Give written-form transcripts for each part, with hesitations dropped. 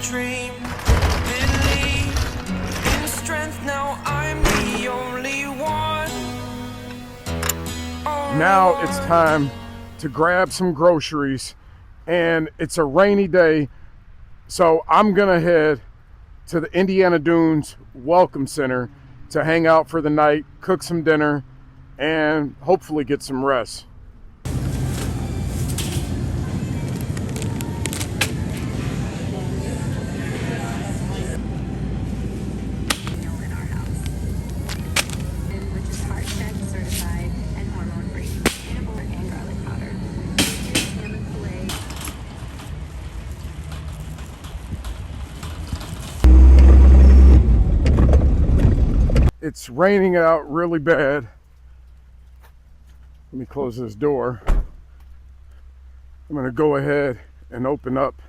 dream. Believe in strength, now I'm the only one. Now it's time to grab some groceries, and it's a rainy day, so I'm gonna head to the Indiana Dunes Welcome Center to hang out for the night, cook some dinner, and hopefully get some rest. It's raining out really bad. Let me close this door. I'm gonna go ahead and open up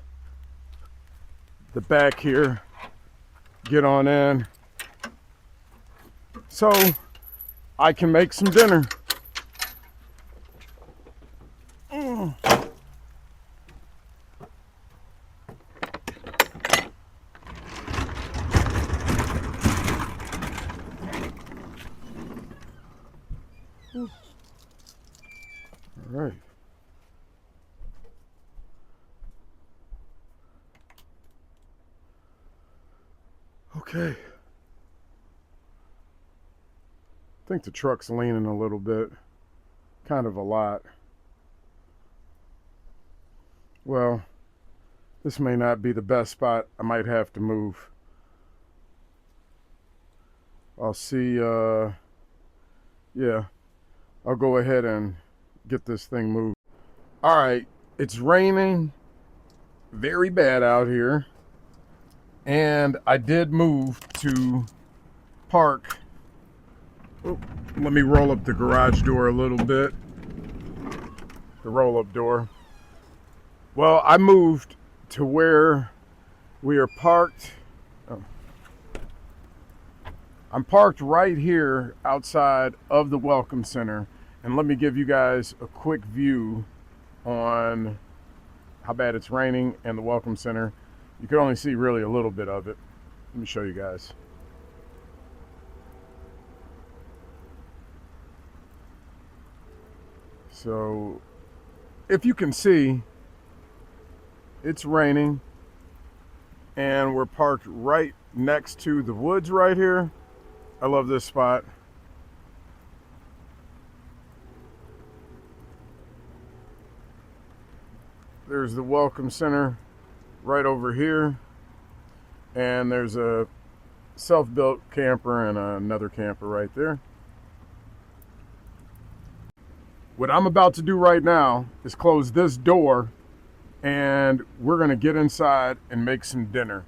the back here, get on in, so I can make some dinner. All right. Okay. I think the truck's leaning a little bit, kind of a lot. Well, this may not be the best spot. I might have to move. I'll see, yeah, I'll go ahead and get this thing moved. All right, it's raining very bad out here, and I did move to park. Oh, let me roll up the garage door a little bit. The roll-up door. Well, I moved to where we are parked. Oh. I'm parked right here outside of the Welcome Center, and let me give you guys a quick view on how bad it's raining and the Welcome Center. You can only see really a little bit of it. Let me show you guys. So if you can see, it's raining, and we're parked right next to the woods right here. I love this spot. There's the Welcome Center right over here, and there's a self-built camper and another camper right there. What I'm about to do right now is close this door, and we're gonna get inside and make some dinner.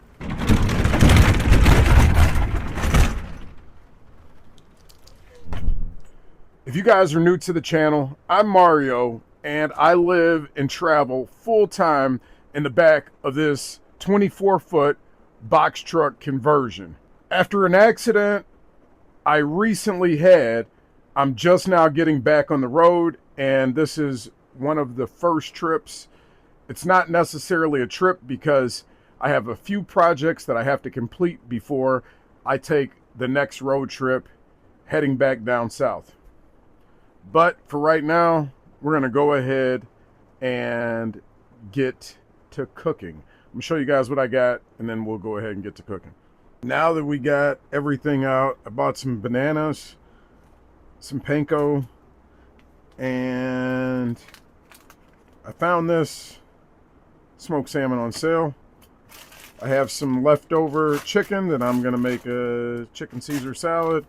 If you guys are new to the channel, I'm Mario, and I live and travel full-time in the back of this 24-foot box truck conversion. After an accident I recently had, I'm just now getting back on the road, and this is one of the first trips. It's not necessarily a trip because I have a few projects that I have to complete before I take the next road trip heading back down south. But for right now, we're gonna go ahead and get to cooking. I'm gonna show you guys what I got, and then we'll go ahead and get to cooking. Now that we got everything out, I bought some bananas, some panko, and I found this smoked salmon on sale. I have some leftover chicken that I'm gonna make a chicken Caesar salad,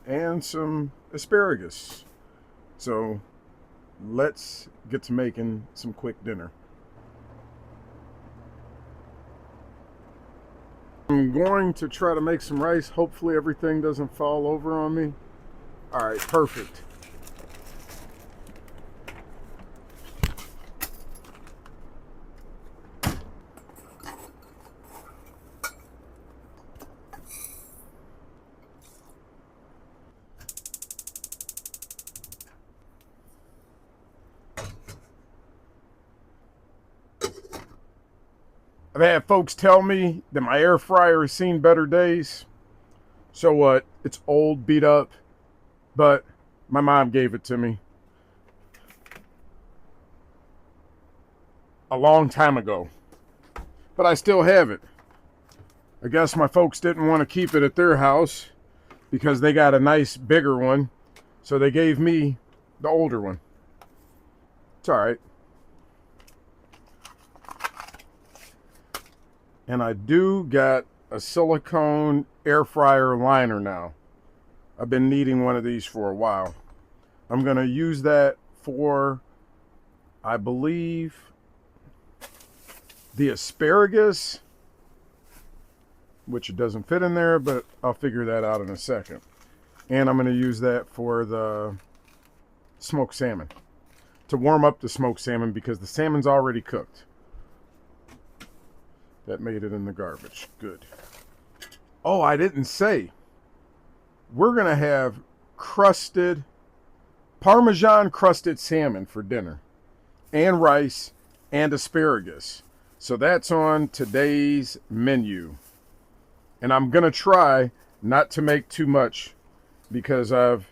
and some asparagus. So let's get to making some quick dinner. I'm going to try to make some rice. Hopefully everything doesn't fall over on me. All right, perfect. I've had folks tell me that my air fryer has seen better days. So what? It's old, beat up, but my mom gave it to me a long time ago. But I still have it. I guess my folks didn't want to keep it at their house because they got a nice bigger one. So they gave me the older one. It's all right. And I do got a silicone air fryer liner now. I've been needing one of these for a while. I'm going to use that for, I believe, the asparagus, which it doesn't fit in there, but I'll figure that out in a second. And I'm going to use that for the smoked salmon, to warm up the smoked salmon because the salmon's already cooked. That made it in the garbage. Good. Oh, I didn't say. We're going to have crusted, Parmesan-crusted salmon for dinner. And rice and asparagus. So that's on today's menu. And I'm going to try not to make too much because I've...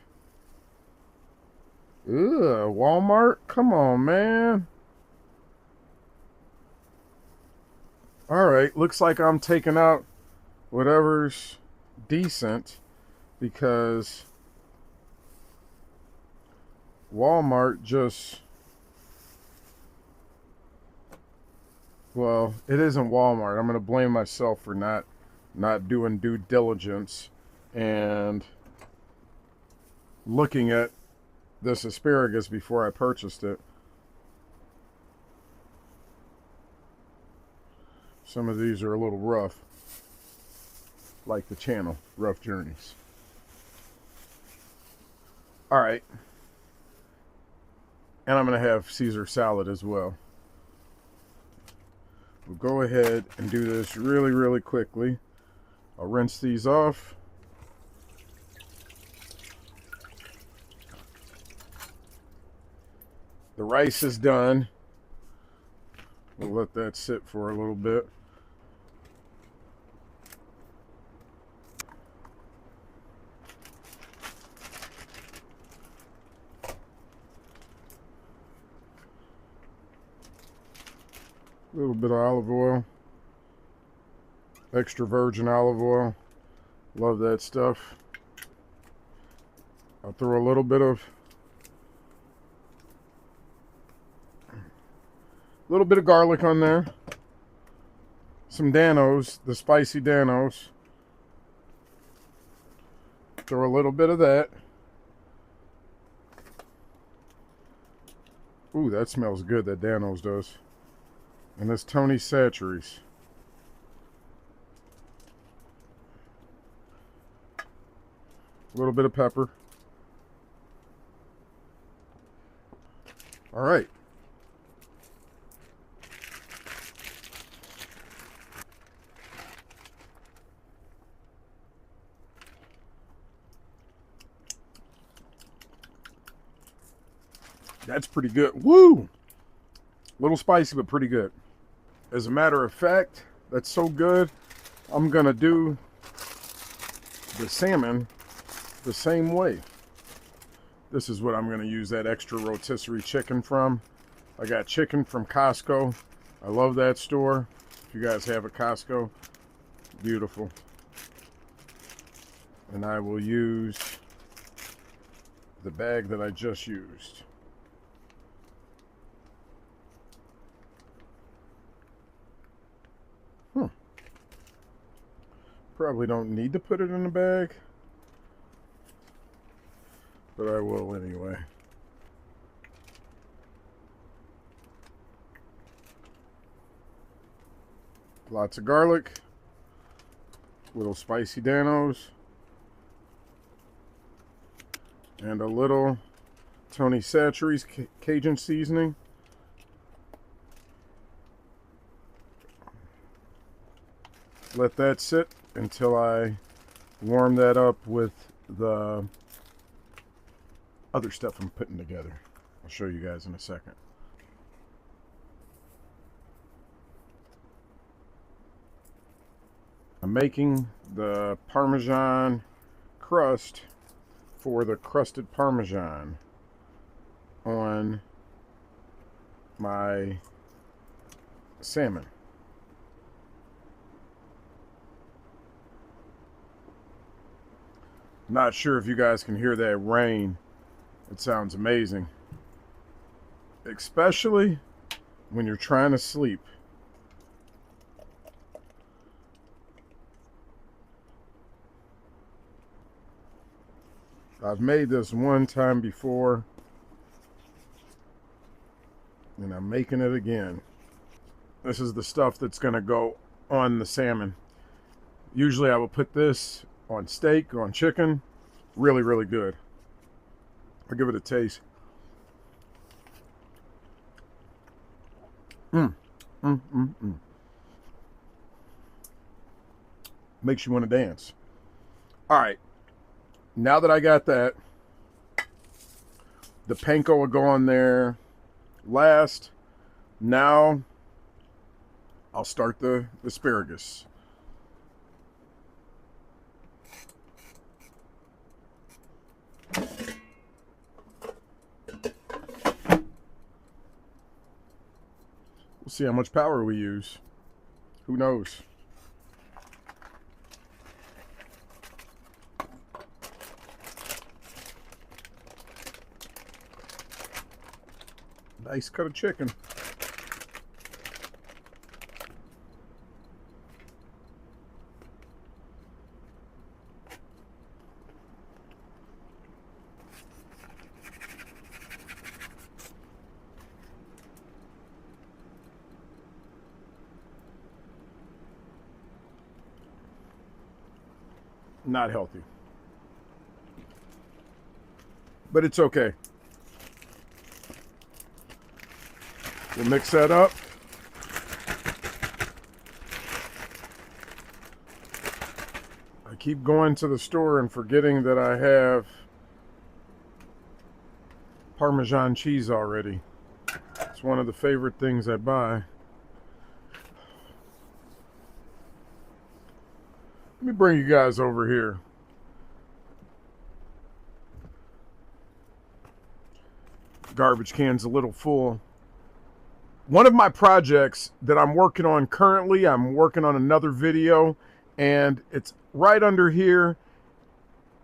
Walmart? Come on, man. Alright, looks like I'm taking out whatever's decent because Walmart just... Well, it isn't Walmart. I'm going to blame myself for not doing due diligence and looking at this asparagus before I purchased it. Some of these are a little rough, like the channel, Rough Journeys. All right. And I'm going to have Caesar salad as well. We'll go ahead and do this really, really quickly. I'll rinse these off. The rice is done. We'll let that sit for a little bit. A little bit of olive oil. Extra virgin olive oil. Love that stuff. I'll throw a little bit of garlic on there. Some Danos, the spicy Danos. Throw a little bit of that. Ooh, that smells good, that Danos does. And this Tony Chachere's. A little bit of pepper. All right. That's pretty good. Woo! A little spicy, but pretty good. As a matter of fact, that's so good, I'm going to do the salmon the same way. This is what I'm going to use that extra rotisserie chicken from. I got chicken from Costco. I love that store. If you guys have a Costco, beautiful. And I will use the bag that I just used. Probably don't need to put it in a bag, but I will anyway. Lots of garlic, little spicy Danos, and a little Tony Chachere's Cajun seasoning. Let that sit until I warm that up with the other stuff I'm putting together. I'll show you guys in a second. I'm making the Parmesan crust for the crusted Parmesan on my salmon. Not sure if you guys can hear that rain. It sounds amazing. Especially when you're trying to sleep. I've made this one time before, and I'm making it again. This is the stuff that's going to go on the salmon. Usually I will put this on steak, on chicken. Really, really good. I'll give it a taste. Makes you want to dance. All right. Now that I got that, the panko will go on there last. Now I'll start the asparagus. We'll see how much power we use. Who knows? Nice cut of chicken. Not healthy, but it's okay. We'll mix that up. I keep going to the store and forgetting that I have Parmesan cheese already. It's one of the favorite things I buy. Let me bring you guys over here. Garbage can's a little full. One of my projects that I'm working on currently, I'm working on another video, and it's right under here,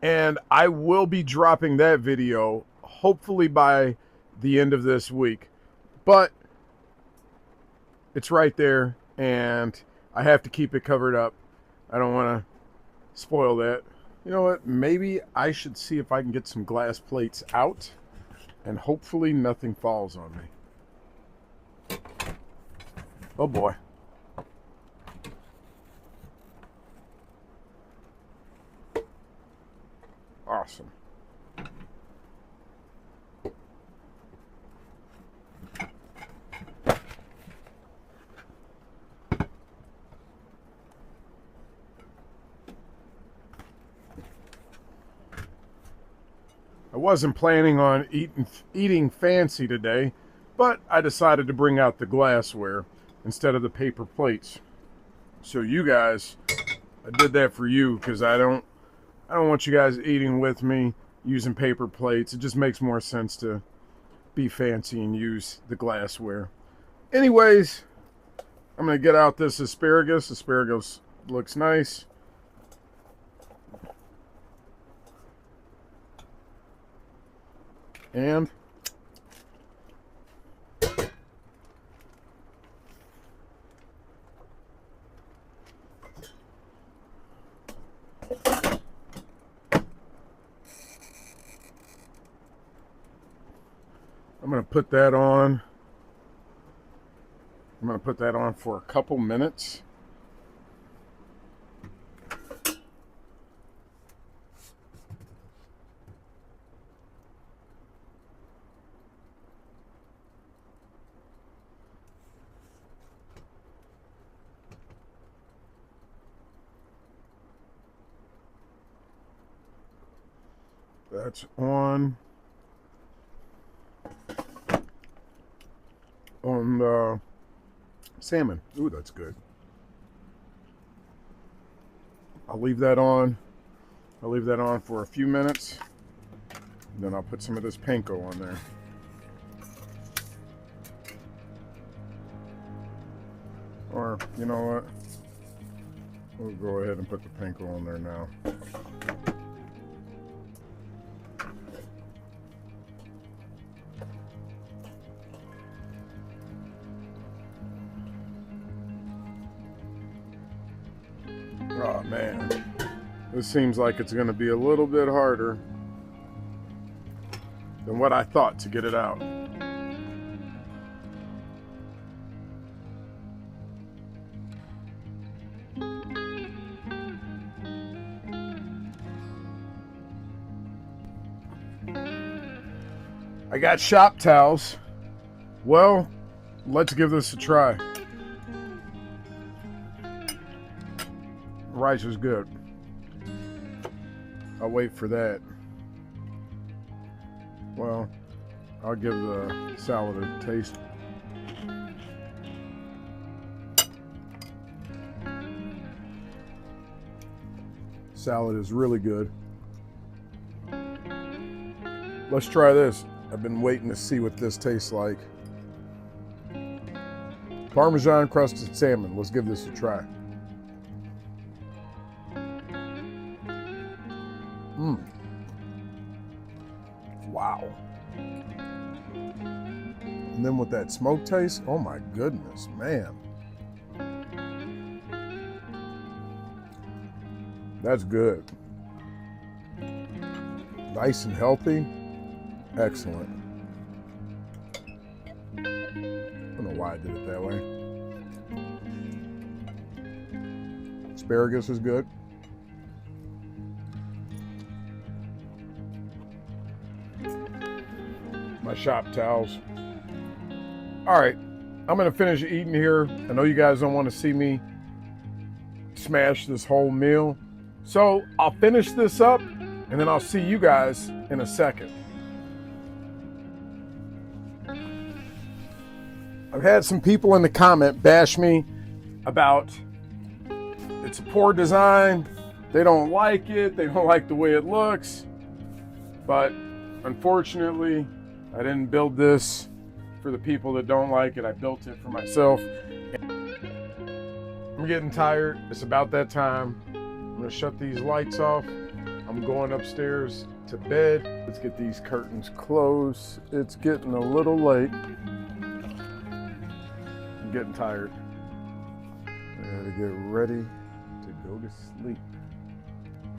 and I will be dropping that video hopefully by the end of this week. But it's right there, and I have to keep it covered up. I don't want to spoil that. You know what? Maybe I should see if I can get some glass plates out, and hopefully nothing falls on me. Oh boy. Awesome. I wasn't planning on eating fancy today, but I decided to bring out the glassware instead of the paper plates. So you guys, I did that for you because I don't want you guys eating with me using paper plates. It just makes more sense to be fancy and use the glassware. Anyways, I'm going to get out this asparagus. Asparagus looks nice. And I'm going to put that on. I'm going to put that on for a couple minutes. That's on the salmon. Ooh, that's good. I'll leave that on. I'll leave that on for a few minutes. Then I'll put some of this panko on there. Or, you know what? We'll go ahead and put the panko on there now. Oh man, this seems like it's going to be a little bit harder than what I thought to get it out. I got shop towels. Well, let's give this a try. Rice is good. I'll wait for that. Well, I'll give the salad a taste. Salad is really good. Let's try this. I've been waiting to see what this tastes like. Parmesan-crusted salmon. Let's give this a try. Wow. And then with that smoke taste, oh my goodness, man. That's good. Nice and healthy. Excellent. I don't know why I did it that way. Asparagus is good. My shop towels. All right, I'm gonna finish eating here. I know you guys don't want to see me smash this whole meal, so I'll finish this up and then I'll see you guys in a second. I've had some people in the comment bash me about it's a poor design, they don't like it, they don't like the way it looks, but unfortunately I didn't build this for the people that don't like it. I built it for myself. I'm getting tired. It's about that time. I'm gonna shut these lights off. I'm going upstairs to bed. Let's get these curtains closed. It's getting a little late. I'm getting tired. I gotta get ready to go to sleep.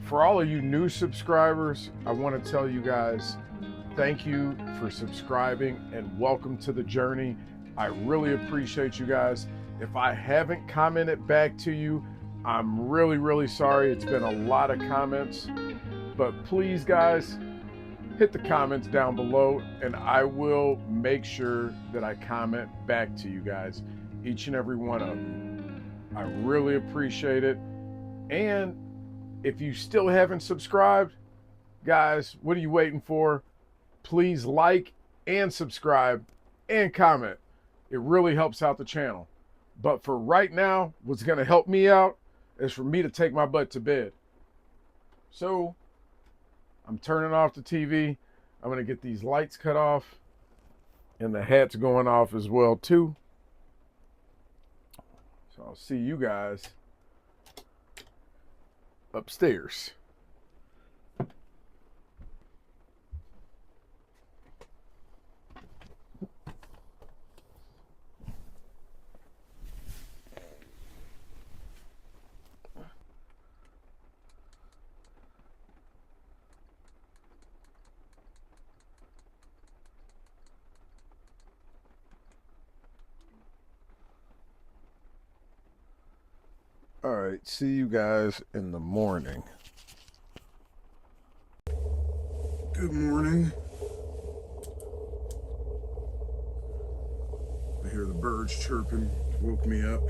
For all of you new subscribers, I want to tell you guys, thank you for subscribing and welcome to the journey. I really appreciate you guys. If I haven't commented back to you, I'm really sorry. It's been a lot of comments, but please guys, hit the comments down below and I will make sure that I comment back to you guys, each and every one of you. I really appreciate it. And if you still haven't subscribed, guys, what are you waiting for? Please like and subscribe and comment. It really helps out the channel. But for right now, what's going to help me out is for me to take my butt to bed. So I'm turning off the TV. I'm going to get these lights cut off and the hat's going off as well too. So I'll see you guys upstairs. All right, see you guys in the morning. Good morning. I hear the birds chirping, woke me up.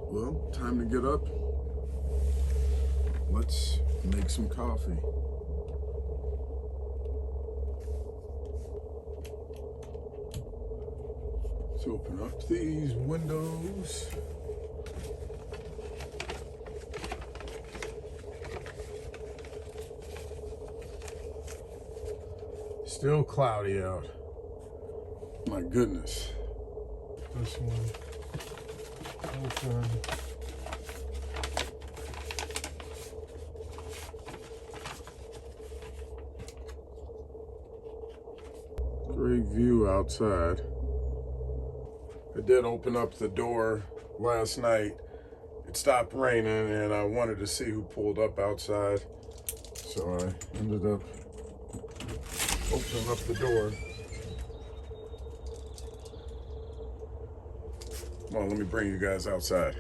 Well, time to get up. Let's make some coffee. Let's open up these windows. Still cloudy out. My goodness. This one open. Great view outside. I did open up the door last night. It stopped raining and I wanted to see who pulled up outside. So I ended up opening up the door. Come on, let me bring you guys outside.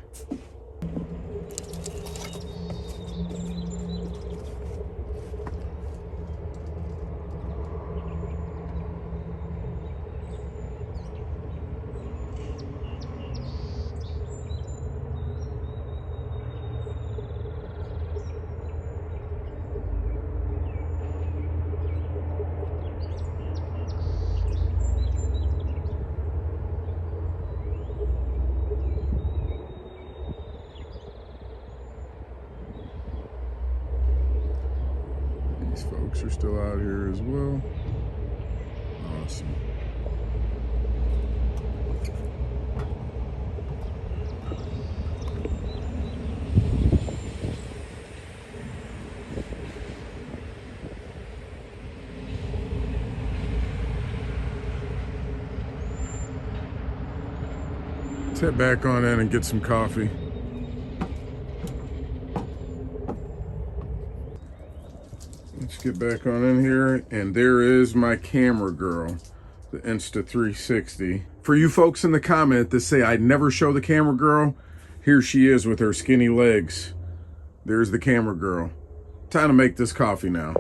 These folks are still out here as well. Awesome. Let's head back on in and get some coffee. Let's get back on in here, and there is my camera girl, the Insta360. For you folks in the comment that say I never show the camera girl, here she is with her skinny legs. There's the camera girl. Time to make this coffee now.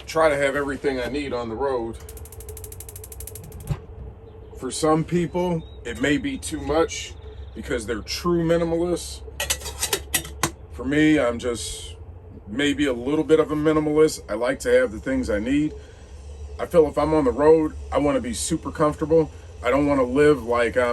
Try to have everything I need on the road. For some people, it may be too much because they're true minimalists. For me, I'm just maybe a little bit of a minimalist. I like to have the things I need. I feel if I'm on the road, I want to be super comfortable. I don't want to live like I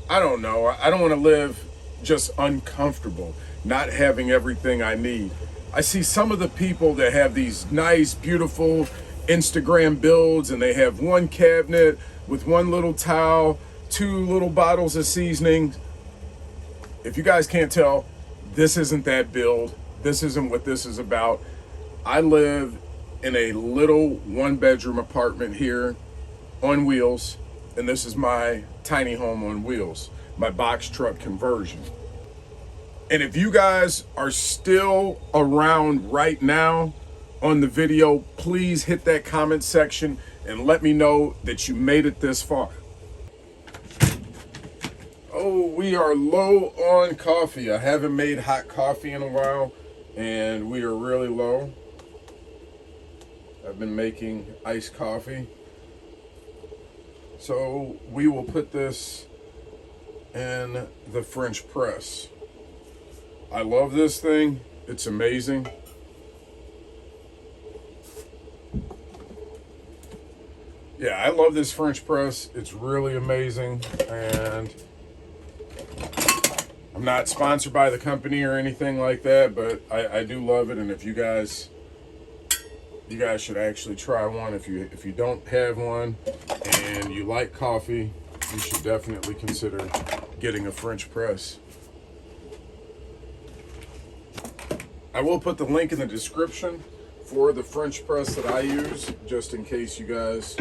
don't know. I don't want to live just uncomfortable, not having everything I need. I see some of the people that have these nice, beautiful Instagram builds, and they have one cabinet with one little towel, 2 little bottles of seasoning. If you guys can't tell, this isn't that build. This isn't what this is about. I live in a little 1-bedroom apartment here on wheels, and this is my tiny home on wheels, my box truck conversion. And if you guys are still around right now on the video, please hit that comment section and let me know that you made it this far. Oh, we are low on coffee. I haven't made hot coffee in a while, and we are really low. I've been making iced coffee. So we will put this in the French press. I love this thing. It's amazing. Yeah, I love this French press. It's really amazing, and I'm not sponsored by the company or anything like that, but I do love it. And if you guys should actually try one. If you don't have one and you like coffee, you should definitely consider getting a French press. I will put the link in the description for the French press that I use, just in case you guys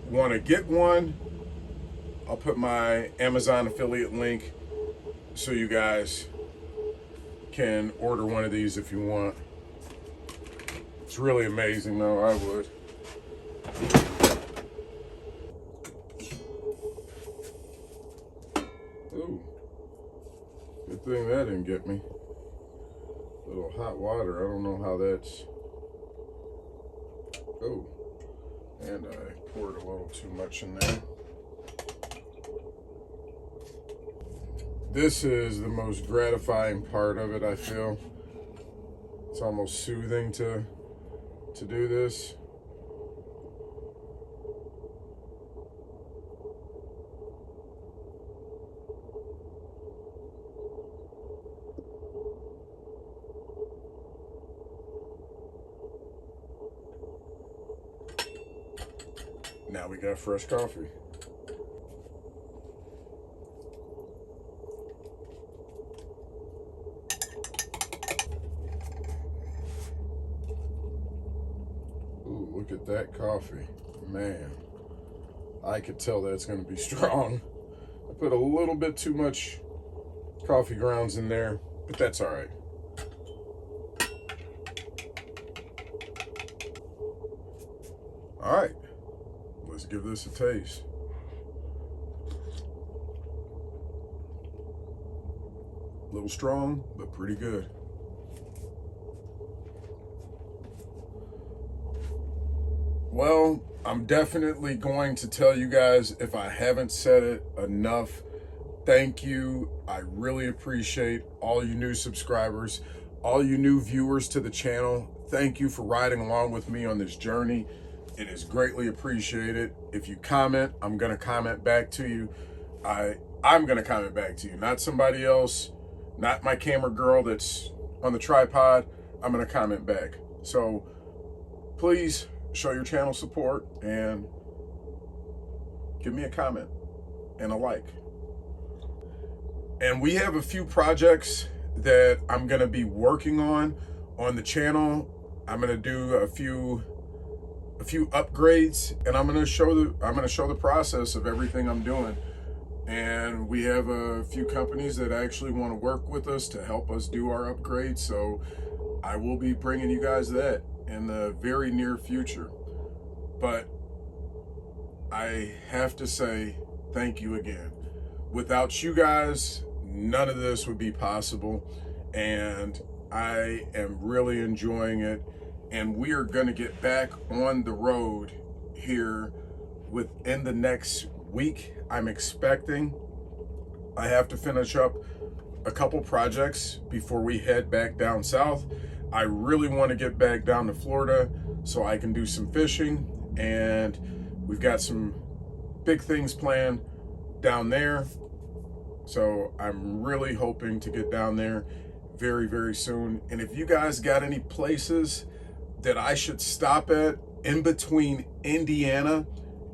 want to get one. I'll put my Amazon affiliate link so you guys can order one of these if you want. It's really amazing though. I would. Ooh, good thing that didn't get me. A little hot water. I don't know how that's. Oh, and I poured a little too much in there. This is the most gratifying part of it, I feel. It's almost soothing to do this. Now we got fresh coffee. Ooh, look at that coffee. Man, I could tell that's going to be strong. I put a little bit too much coffee grounds in there, but that's all right. All right, let's give this a taste. A little strong, but pretty good. Well, I'm definitely going to tell you guys, if I haven't said it enough, thank you. I really appreciate all you new subscribers, all you new viewers to the channel. Thank you for riding along with me on this journey. It is greatly appreciated. If you comment, I'm going to comment back to you. I'm going to comment back to you, not somebody else, not my camera girl that's on the tripod. I'm going to comment back. So please show your channel support and give me a comment and a like. And we have a few projects that I'm going to be working on the channel. I'm going to do a few upgrades, and I'm going to show the process of everything I'm doing. And we have a few companies that actually want to work with us to help us do our upgrades. So I will be bringing you guys that in the very near future. But I have to say thank you again. Without you guys, none of this would be possible, and I am really enjoying it. And we are going to get back on the road here within the next week. I'm expecting. I have to finish up a couple projects before we head back down south. I really want to get back down to Florida so I can do some fishing, and we've got some big things planned down there. So I'm really hoping to get down there very, very soon. And if you guys got any places that I should stop at in between Indiana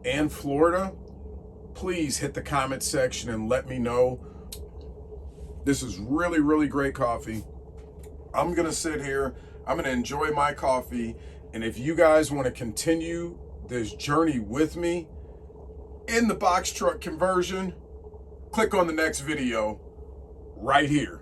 and Florida, please hit the comment section and let me know. This is really, really great coffee. I'm gonna sit here, I'm gonna enjoy my coffee, and if you guys want to continue this journey with me in the box truck conversion, click on the next video right here.